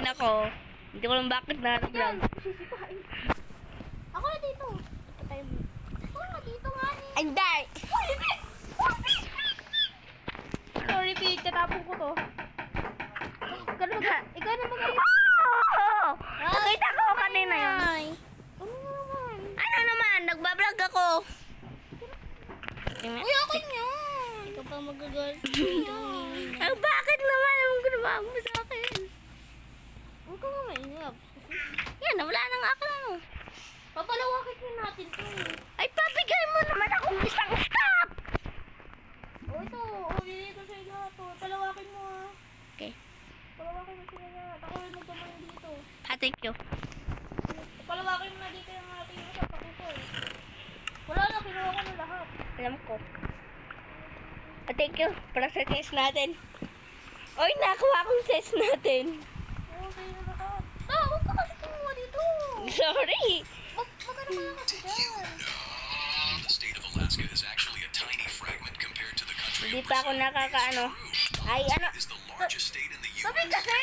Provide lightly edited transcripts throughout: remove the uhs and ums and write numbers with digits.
nako. Hindi ko lang bakit na-vlog. Sisipain. Ako na dito. Patay mo. Ako na dito nga eh. Ay, die! Sorry, Pete. Tatapon ko to. Ikaw na mag-ayos. Oh! Nakita ko kanina yun. Ano naman? Ano naman? Nagbablog ako. Uy, akin yan. Ikaw pa magagalit. Ay, bakit naman? Anong ginawa mo sa akin? Huwag ka nga mainip. Yan, wala nang akin ano. Papalawakin ko natin to eh. Ay, pabigay mo naman akong isang stop! O ito, bili ko sa inyo to. Palawakin mo ah. Okay. Palawakin mo sila na. Ako rin magdamay dito. Thank you. Palawakin mo na dito yung ating usapan ko eh. Wala na, kinuha ko na lahat. Alam ko. Thank you. Para sa test natin. Oy, nakuha akong test natin. Oo, sa'yo na lahat. Huwag ka kasi kumuha dito. Sorry. Magkano kaya kasi dyan? The state of Alaska is actually a tiny fragment compared to the country Hindi of pa ako Brazil. nakakaano. Ay, ano? Is the largest state in the Sabi U.S. kasi!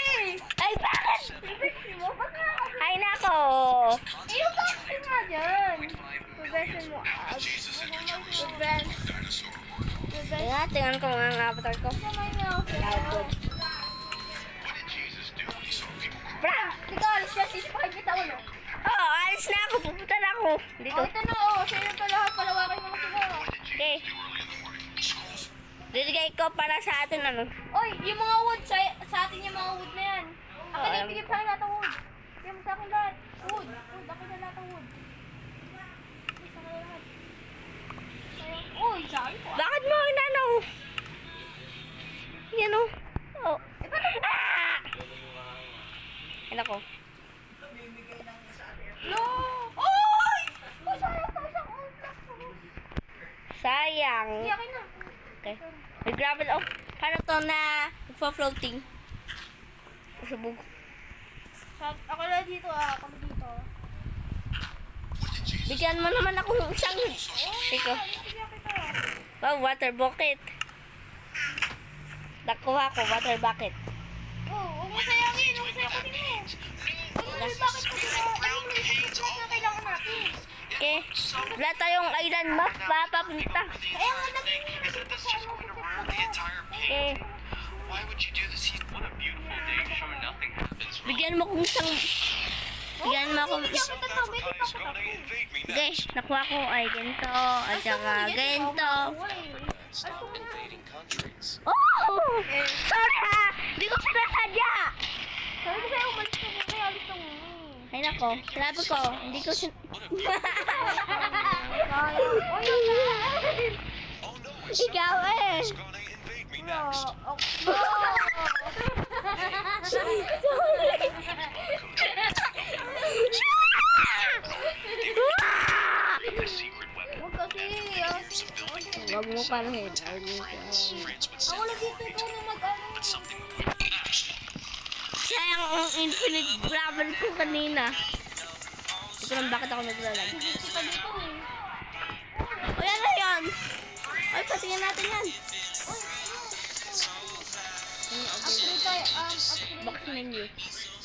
Ay, bakit? Pipisi mo? Ba't nga ako? Ay, nako. Yung kasi nga dyan. 5 Pagbesin mo. Jesus entered Jerusalem Pagbesin. on a dinosaur horn. Tingnan, tingnan ko nga ang avatar ko. Kamay niya ako. Loud. What did Jesus do when he saw people crying? Bra! Ikaw, alis siya. Sisipahin kita ulo. Oh, alis na ako. Pupunta na ako. Dito. Ito na oh. Sa'yo na ito lahat. Palawakin mo na sila. What did Jesus Okay. do early in the morning? Schools. Bibigay ko para sa atin ano. Oy, yung mga wood. Sa atin yung mga wood na yan. Akin alam na ibigay sa akin lahat ng wood. Bigyan mo sa akin lahat. Wood. Wood. Akin na lahat ng wood. Bigyan sa akin lahat. Uy, sabi ko. Bakit mo inano? Yan o. Oh. Ah! Yan ako. No! Oy! Masaya to isang unlock ko. Sayang. Hindi, akin na. Okay. May gravel. Oh, paano to na nagpa-floating? Sabog. Ako na dito ah. Ako na dito. What did Jesus Bigyan mo naman ako ng isang. Ikaw. Bigyan kita. Wow, water bucket. Nakuha ko, water bucket. Oh, huwag mo sayangin. Huwag mo sayangin mo. Ay, bakit ko sila? Ano mo na kailangan natin? Okay. Wala tayong island map. Papapunta. Kaya nga naging is that the circling around the entire Okay. page? Why would you do this? What a beautiful day. Sure, nothing happens. Bigyan mo kong isang. Bigyan mo akong. South Africa is going to invade me Okay, next. nakuha ko ay ganito. At saka ganito. Stop invading countries. Oh! Sorry ha! Hindi ko sinasadya! Sabi ko sa'yo, umalis ka muna. Kaya alis ka muna. Ay nako, sinabi ko, hindi ko What a beautiful Oh no, it's Ikaw eh! going to invade me next. A secret weapon. Huwag kasi. Some building Huwag mo panuhin. France would Ako send na dito. Ikaw na mag-ano. but something Sayang ang infinite gravel ko kanina. Hindi ko lang bakit ako naglalag. Dito ka dito eh. O yan na yan! Ay, patingin natin yan. Upgrade tayo. Upgrade. Box menu.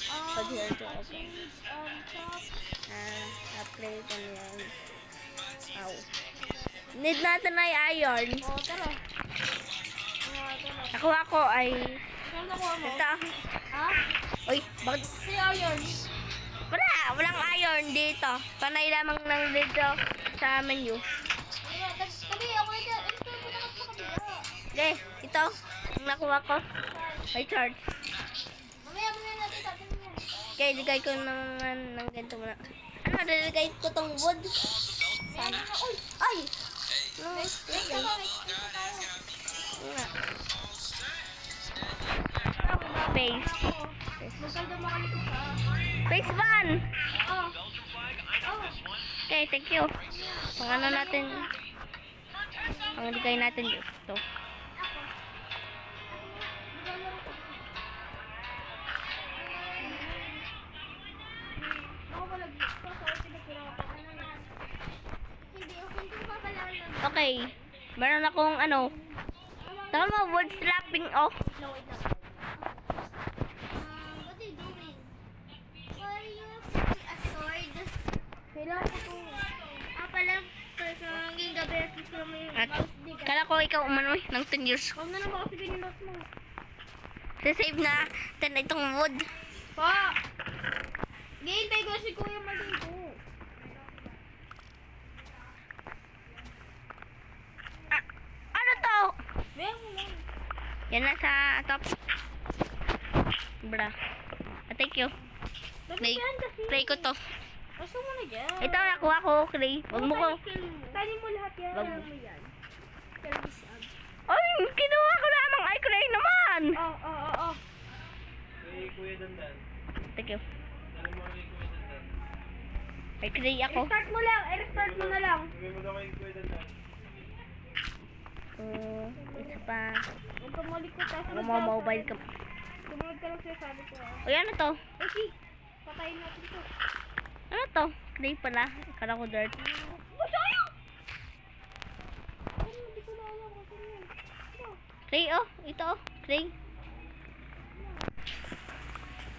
Pag here to open. Shop. Apply ko na yan. Ow. Need natin ay iron. Oh, tara. Nakuha ko ay... Saan nakuha mo? Ito. Ha? Uy, bakit... Si Iron. Wala! Walang iron dito. Panay lamang ng dito sa menu. Tabi, ako na dyan. Ito, punta ka sa kanila. Okay, ito. Ang nakuha ko. Ay, charge. Mamaya natin tatin mo. Okay, ligay ko naman ng ganito muna. Ano, naligay ko tong wood. Sana. Uy! Ay! No, Next na tayo. Nga. Space. Magkaldo makalito ka. Space van! Oh. Okay, thank you. Pang ano natin. Pang ligay natin dito. Ako pala dito. Sorry, pinagkirapan. Hindi, hindi ko papalalan. Okay. Meron akong ano. Tama mo, wood slapping off. No, wait lang. What are you doing? Kailangan ko to. Pala, sa hanggang gabi, gusto mo yung At, mouse di ka. kala ko ikaw umano'y ng 10 years. Huwag na naman kasi binilot mo. Sasave na 10 itong wood. Pa! Gihintay ko si Kuya maligo. Ano to? Meron mo lang. Yan na sa top. Bra. Thank you. Play, Yan kasi. play ko to. Gusto mo na dyan. Ito, nakuha ko, Clay. Huwag mo ko. Tani mo lahat yan. Wag mo. Alam mo yan. Television. Ay, kinuha ko lamang. Ay, Clay naman. Oh. Kay Kuya Dandan. Thank you. Alam mo kay Kuya Dandan. Ay, Clay ako. Restart mo lang. I-restart mo na lang. Sabi mo daw kay Kuya Dandan. Isa pa. Huwag ka malikot ha. Mobile ka. Sumunod ka lang siya sabi ko ha. O, ano to? Okay. Patayin natin to. Ano to? Clay pala. Akala ko dirt. Sayang! Ay, hindi ko na alam kung saan yun. Ano? Clay, oh. Ito, oh. Clay.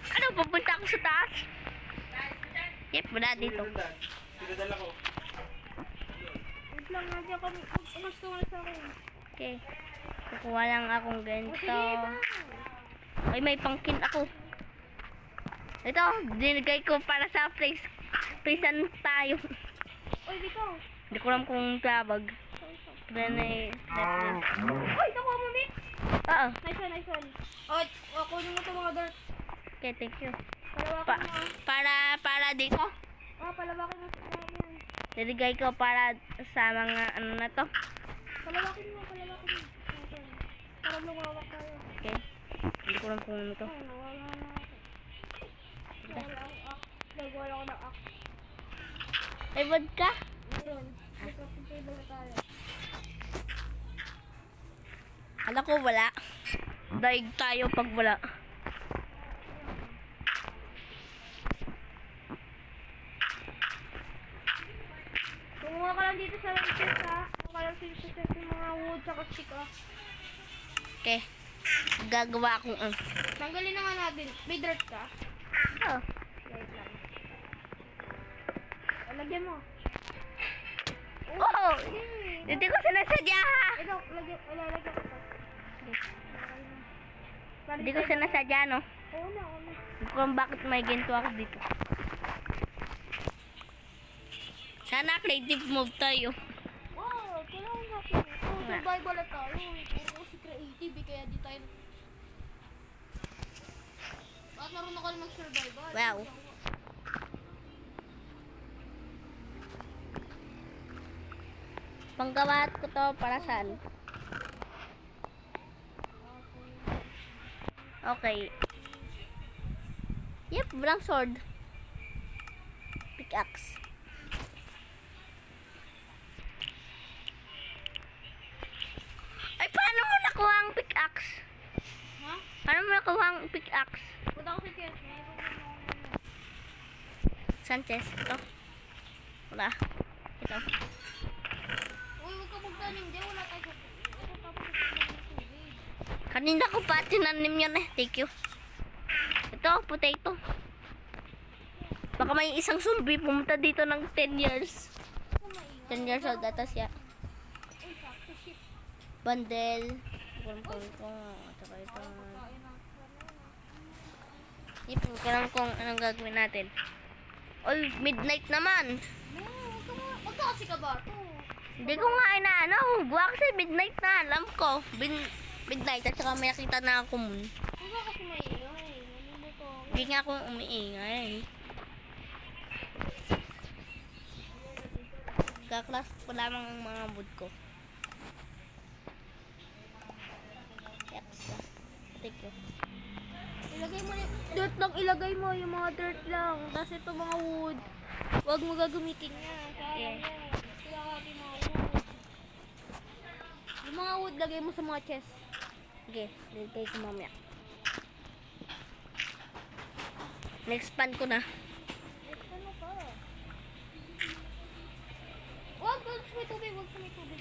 Ano, pupunta ako sa taas? Yep, wala dito. Kuya Dandan. Pinadala ko. Wait lang, nandiyan kami. Gusto mo na sa akin. Okay. Kukuha lang akong O, ganito. sige ba? Ay, may pangkin ako. Ito, dinigay ko para sa place. Playsan tayo. Uy, dito. Hindi ko alam kung tabag. Pero na Uy, nakuha mo, Mick. Oo. Nice one. Oh, kunin mo ito mga dirt. Okay, thank you. Palawakin mo Para dito. palawakin mo sa yan. Dinigay ko para sa mga ano na to. Palawakin mo. Ayan. Para lumawak tayo. Okay. Hindi ko alam kung ano to. Ay, nawala na ako. Nawala akong axe. Nagwala ako ng axe. Ay, wag ka. Meron. Crafting table na tayo. Alam ko wala. Daig tayo pag wala. Kumuha ka lang dito sa chest ha. Kumuha ka lang dito sa chest yung mga wood saka stick ha. Okay. Gagawa akong Tanggalin na nga natin. May dirt ka? Oh. Wait lang. Lagyan mo. Oh! Yay! Hindi ko sinasadya ha. Ito, ilalagyan ko pa. Hindi ko sinasadya, no? Oo na. Hindi ko alam bakit may ginto ako dito. Sana creative move tayo. Wow, kailangan natin. Survival na tayo. Puro si creative kaya di tayo. Bakit marunong ka rin mag-survival? Wow. Panggawa ko to para saan? Okay. Yep, walang sword. Pickaxe. Ay, paano mo nakuha ang pickaxe? Ha? Paano mo nakuha ang pickaxe? Punta ko sa chest. Sanchez, ito. Wala. Ito. Uy, huwag ka magtanim dyan. Wala tayo. Ito tapos ng tubig. Kanina ko pa tinanim yan eh. Thank you. Ito, potato. Baka may isang zombie pumunta dito ng 10 years. 10 years old ata siya. Uy, sakto shit. Bundle. Ito. Tsaka ito. Ipin ko lang kung anong gagawin natin. Oy, midnight naman. Huwag ka kasi kabato. Hindi ko nga inaano. Buwa kasi midnight na. Alam ko. Midnight at saka may nakita na ako moon. Huwag ka kasi maingay. Nalimuto. Hindi nga ako umiingay. Kaklas ko lamang ang mga wood ko. Yaps. Thank you. Ilagay mo yung dirt lang. Ilagay mo yung mga dirt lang. Tapos ito mga wood. Huwag mo gagamitin yan. Sayang yan. Kailangan natin mga wood. Yung mga wood lagay mo sa mga chest. Okay, nilagay ko mamaya. Next-pan ko na. Ano ka? Huwag sa may tubig. Huwag sa may tubig.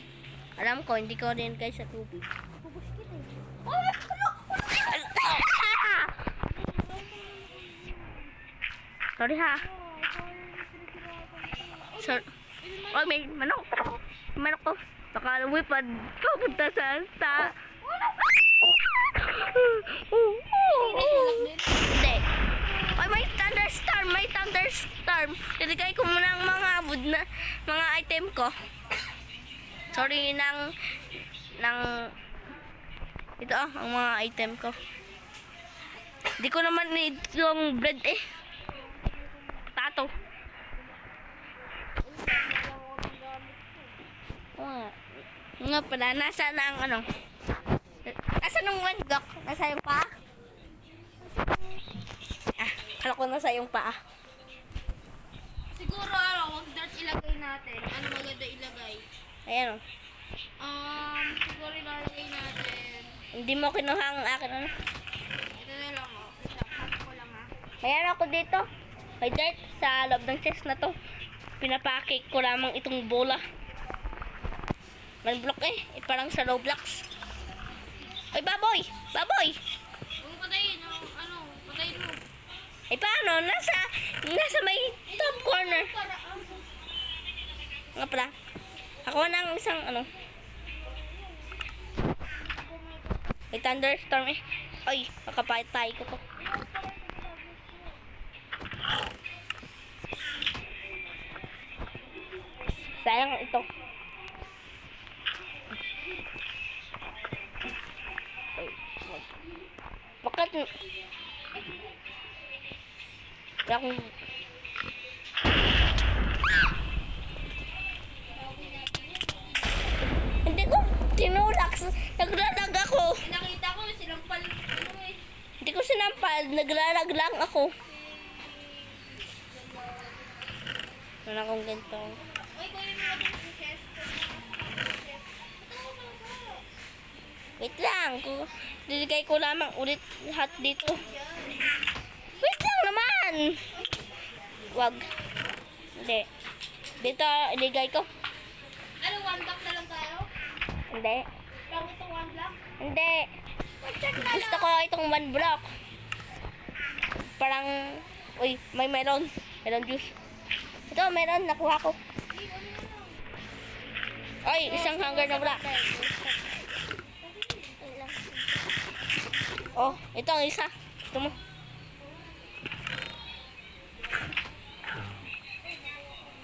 Alam ko, hindi ko rin kayo sa tubig. Pupush kita eh. Oh, ano? Sorry ha. Oh, sorry. Sinisira ko. Sir. Oh, may manok. Manok ko. Baka lumipad. Papunta sa... Hindi. Ay, may thunderstorm. May thunderstorm. Iligay ko muna ang mga wood na mga item ko. Sorry, ito ang mga item ko. Di ko naman need yung bread eh. Tato. Nga pala, nasa na ang ano? Nasa nung one block? Nasa yung paa? Kala ko nasa yung paa. Siguro wag dirt ilagay natin. Ano maganda ilagay? Ayan o. Siguro ilalagay natin. Hindi mo kinuha ang akin ano? Ito na lang Half ko lang Ayan ako dito. May dirt sa loob ng chest na to. Pinapakik ko lamang itong bola. One block eh. Parang sa Roblox. Ay, baboy! Baboy! Huwag patayin. Patayin mo. Ay, paano? Nasa may top corner. Nga pala. Ako ng isang ano. May thunderstorm eh. Ay, makapatay ko to. Sayang ito. Ay, bakit? Yung... Hindi ko tinulak. Naglalag ako. Nakita ko silang Hindi ko sinampal. Naglalag lang ako. Wala akong ganito. Uy, kunin mo natin yung chest. Wait lang. Liligay ko lamang ulit lahat dito. Wait lang naman. Wag. Hindi. Dito, iligay ko. Ano, 1 block na lang tayo? Hindi. Lang itong 1 block? Hindi. Gusto ko itong one block. Parang, uy, may melon. Melon juice. Ito, meron. Nakuha ko. Ay, isang hunger na block. Oh, ito ang isa. Gusto mo?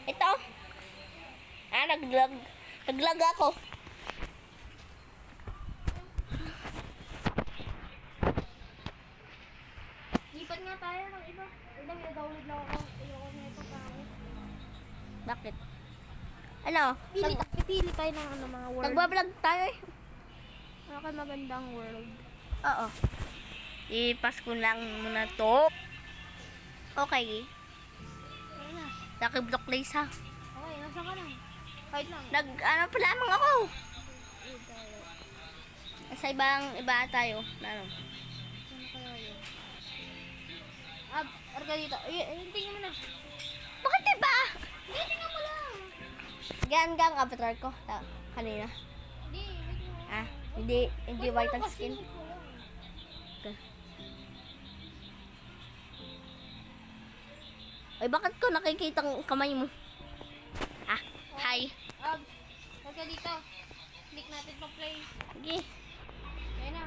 Ito. Naglag ako. Lipat nga tayo ng iba. Ito, may download lang ako. Ayoko na ito pangit. Bakit? Ano? Pipili tayo ng mga word. Nagbablog tayo eh. Mga magandang world. Oo. Ipas ko lang muna to. Okay. Ayun na. Naki-block lace ha. Okay, nasa ka lang. Kahit lang. Ano pa lamang ako. Sa iba tayo. Ano? Ano kaya yun? Arga dito. Tingnan mo na. Bakit iba? Hindi, tingnan mo lang. Gandang avatar ko. Kanina. Hindi, wait mo. Hindi white ang skin. Ay, bakit ko nakikita ang kamay mo? Hi. Arga dito. Click natin pa play. Sige. Ayun na.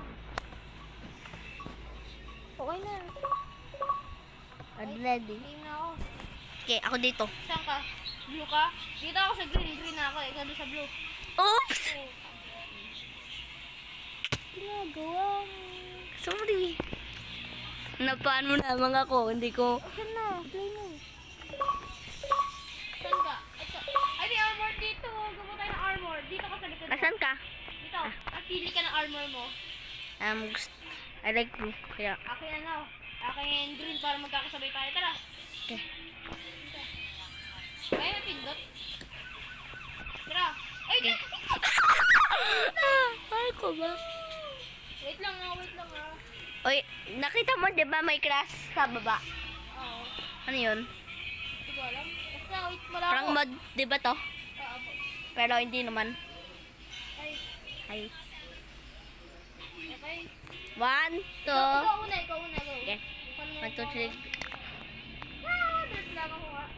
Okay na. I'm ready. Game na ako. Okay, ako dito. Saan ka? Blue ka? Dito ako sa green. Green na ako. Ikaw doon sa blue. Oops! Ginagawa mo. Sorry. Napaan mo lamang ako. Hindi ko... Saan na? Play mo. Saan ka? Ito. Ay, may armor dito. Gumawa tayo ng armor. Dito ka sa likod mo. Asan ka? Dito. Pili ka ng armor mo. I like blue. Kaya... Akin ano? Akin green para magkakasabay tayo. Tara. Okay. Kaya na pindot. Tara. Ay, Ay ko ba? wait lang ah. Oy, nakita mo 'di ba may crash sa baba? Oo. Ano 'yun? Hindi ko alam. Basta wait mo lang Parang ako. mod 'di ba 'to? Oo. Pero hindi naman. Ay. Ay. Okay. 1, 2. Ikaw una. Go. Okay. 1, 2, 3. Dirt lang ako ah.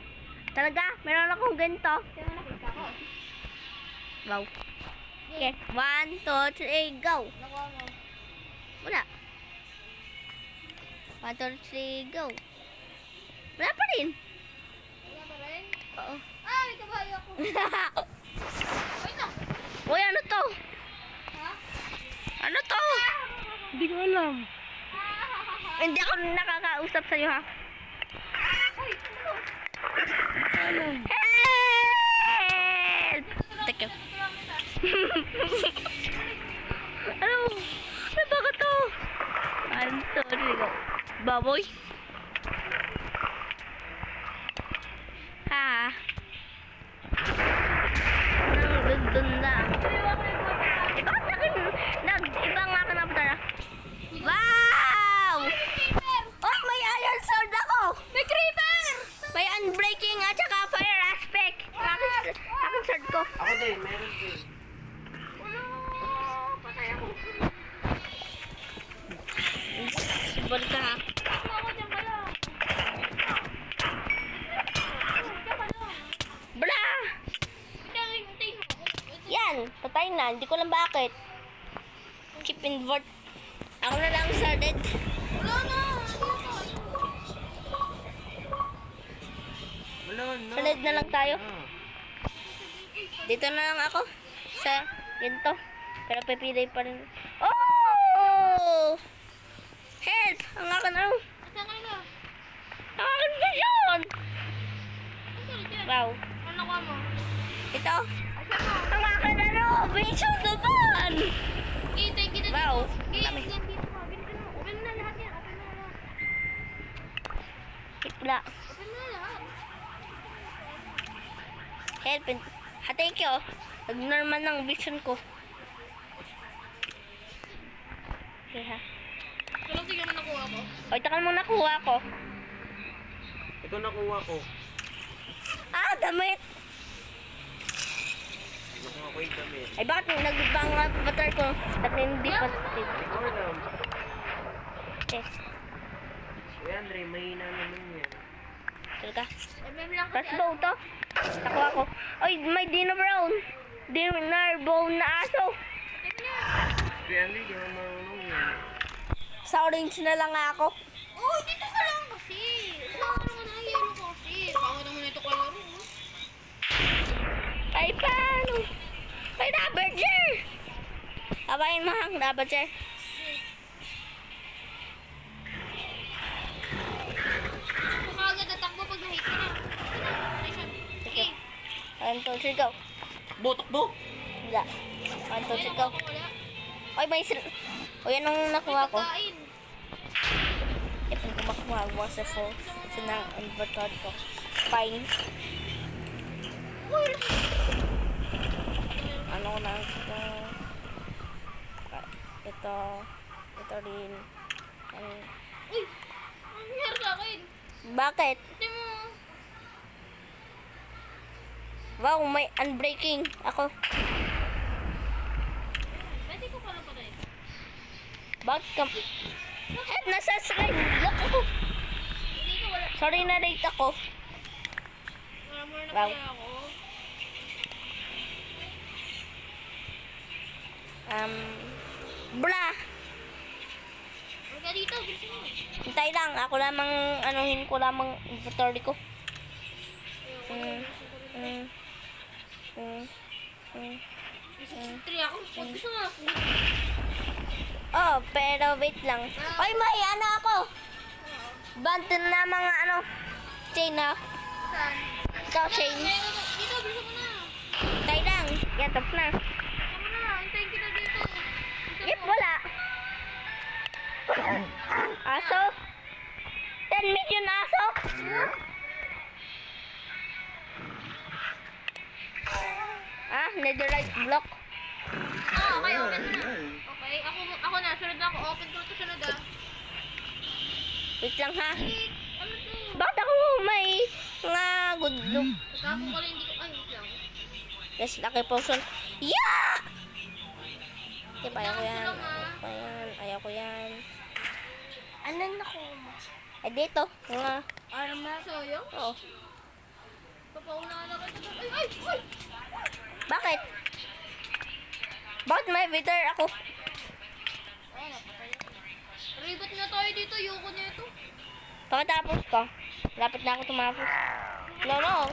Talaga? Meron akong ganito. Kaya nga nakita ko. Wow. Okay. 1, 2, 3, go. Nakuha mo. Wala. 1, 2, 3, go. Wala pa rin. Wala pa rin? Oo. Ah, may kabayo ako. Wait lang. Uy, ano to? Ha? Ano to? Hindi ko alam. Hindi ako nakakausap sa'yo, ha? Uy, Help! Thank you. Ano? Ano ba ka to? I'm sorry. Baboy? Ha? Nang dun lang. Iba nga ka na ba tara? Wow! Oh, may iron sword ako! May creeper! May unbreaking at saka fire aspect. Aking sword ko. Ako din, meron din. Patay ako. Subol ka ha. Ako dyan ka lang. Dyan ka lang. Bra! Hintay mo. Yan, patay na. Hindi ko lang bakit. Keep invert. Ako na lang sworded. Wala na. Wala na. Sworded na lang tayo. Dito na lang ako. Sa ganito. Pero pipili pa rin. Oh! Help! Ang akin ano? Asa ka na? Ang akin na yun! Asa ka dyan? Wow. Ano nakuha mo? Ito. Asa mo? Ang akin ano? Vision naman! Kita dito. Wow. Kita Dami. dito. Open mo. Open mo na lahat yan. Open mo na lahat. Hipla. Open mo na lahat. Help. Thank you. Nag-normal ng vision ko. Okay ha. Walang tingnan mo nakuha ko. O, ito ka mong nakuha ko. Ito nakuha ko. Ah, damit! Ito ko ako yung damit. Ay, bakit nag-ibang avatar ko? Dati hindi positive. Ikaw lang. Okay. Uy, Andre, mahina naman yan. Talaga. MM lang kasi. Crossbow to. Nakuha ko. Ay, may Dino Brown. Dinner bone na aso. Uy, Andre, di mo marunong yan. Sa orange na lang ako. Oh, dito ka lang kasi. Saan ka naman ang yelo ko kasi. Bawal naman ito kalaro. Ay, paano? May Ravager! Tabayin mo ang Ravager. Kung kagad tatakbo pag na-hit ka na. Sige. 1, 2, 3, go. Botok. Wala. 1, 2, 3, go. Wala. Ay, may O, yan ang nakuha ko. Kain. Ito ko makuha. Waterfall. Ito na ang inventory ko. Fine. Ano ko na ito? Ito. Ito rin. Uy! Ang nangyari sa akin? Bakit? Ito mo. Wow, may unbreaking. Ako. Pwede ko pala pa rin. Bakit ka? Nasa slime block ako. Hindi ko wala. Sorry na late ako. Armor na Wow. kaya ako. Bra. Huwag ka dito. Bilisin mo. Hintay lang. Ako lamang, anuhin ko lamang inventory ko. Three ako. Huwag gusto nga. Oh, pero wait lang. Ay, may ano ako. Bante na mga chain na. Saan? Ikaw, chain. Meron mo. Dito, bilisan mo na. Hintay lang. Yan, tapos na. Bilisan mo na. Hintayin kita dito. Bilisan Yep, mo. wala. Aso? 10 million aso? Ah, netherite block. Ah, okay. Open mo na. Okay. Ako na. Sunod na ako. Open ko ito sunod ah. Wait lang ha. Ano to? Bakit ako may nga good look? Tapos ko lang hindi ko. Ay, wait lang. Yes, lucky potion. Yeah! Okay, ayaw ko yan. Ayaw ko yan. Ano na ko? Ay, dito. Nga. Arma. Soyo? Oo. Papaunahan na kita. Ay! Bakit? Bakit may Vader ako? Ay, napatay ako. Ribat nga tayo dito. Yoko na ito. Pagkatapos ko, lapit na ako tumapos.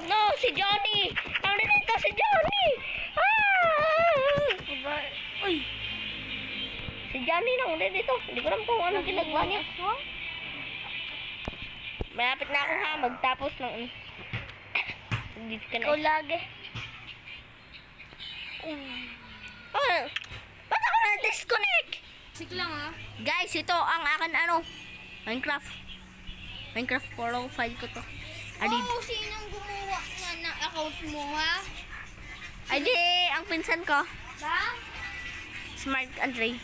No, si Johnny! Nandito si Johnny! Uy! Si Johnny nang dito. Hindi ko alam kung anong ginagawa niya. Malapit na ako ha, magtapos ng disconnect. Ikaw lagi. Oh, ba't ako na-disconnect? Sik lang ha. Guys, ito ang akin Minecraft 405 ko to. Adi, Oo, sinong gumawa nga ng account mo ha? ang pinsan ko, Ba? Smart Andre.